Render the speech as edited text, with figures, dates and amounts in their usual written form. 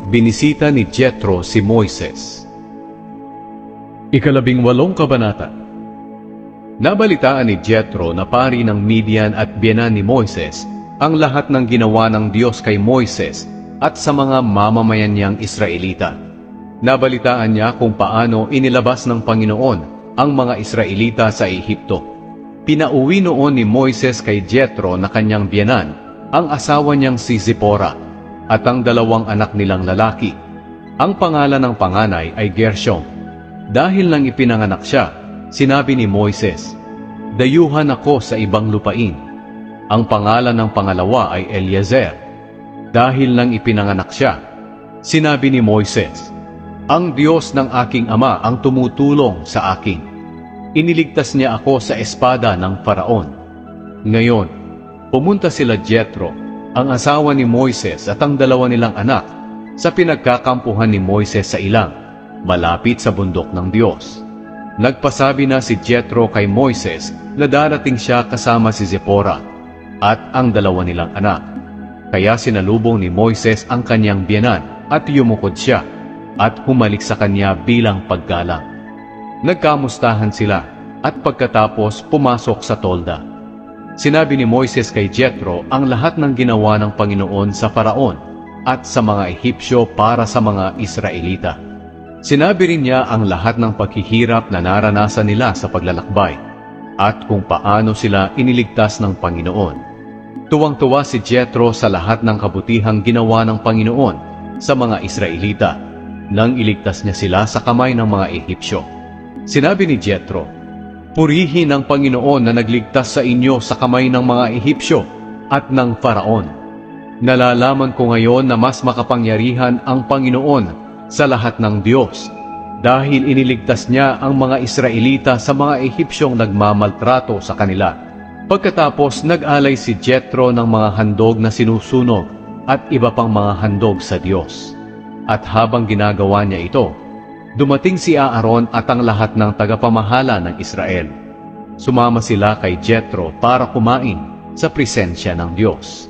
binisita ni Jethro si Moises. 18 kabanata. Nabalitaan ni Jethro na pari ng Midian at biyenan ni Moises ang lahat ng ginawa ng Diyos kay Moises at sa mga mamamayan niyang Israelita. Nabalitaan niya kung paano inilabas ng Panginoon ang mga Israelita sa Ehipto. Pinauwi noon ni Moises kay Jethro na kanyang biyenan ang asawa niyang si Zipporah at ang 2 anak nilang lalaki. Ang pangalan ng panganay ay Gershom. Dahil nang ipinanganak siya, sinabi ni Moises, "Dayuhan ako sa ibang lupain." Ang pangalan ng pangalawa ay Eliezer. Dahil nang ipinanganak siya, sinabi ni Moises, "Ang Diyos ng aking ama ang tumutulong sa akin. Iniligtas niya ako sa espada ng Faraon." Ngayon, pumunta sila Jethro, ang asawa ni Moises at ang 2 nilang anak, sa pinagkakampuhan ni Moises sa ilang, malapit sa bundok ng Diyos. Nagpasabi na si Jethro kay Moises na darating siya kasama si Zipporah at ang 2 nilang anak. Kaya sinalubong ni Moises ang kanyang biyenan at yumukod siya at humalik sa kanya bilang paggalang. Nagkamustahan sila at pagkatapos pumasok sa tolda. Sinabi ni Moises kay Jethro ang lahat ng ginawa ng Panginoon sa Faraon at sa mga Ehipsyo para sa mga Israelita. Sinabi rin niya ang lahat ng paghihirap na naranasan nila sa paglalakbay at kung paano sila iniligtas ng Panginoon. Tuwang-tuwa si Jethro sa lahat ng kabutihang ginawa ng Panginoon sa mga Israelita nang iligtas niya sila sa kamay ng mga Ehipsyo. Sinabi ni Jethro, "Purihin ang Panginoon na nagligtas sa inyo sa kamay ng mga Ehipsyo at ng Faraon. Nalalaman ko ngayon na mas makapangyarihan ang Panginoon sa lahat ng Diyos, dahil iniligtas niya ang mga Israelita sa mga Ehipsyong nagmamaltrato sa kanila." Pagkatapos nag-alay si Jethro ng mga handog na sinusunog at iba pang mga handog sa Diyos. At habang ginagawa niya ito, dumating si Aaron at ang lahat ng tagapamahala ng Israel. Sumama sila kay Jethro para kumain sa presensya ng Diyos.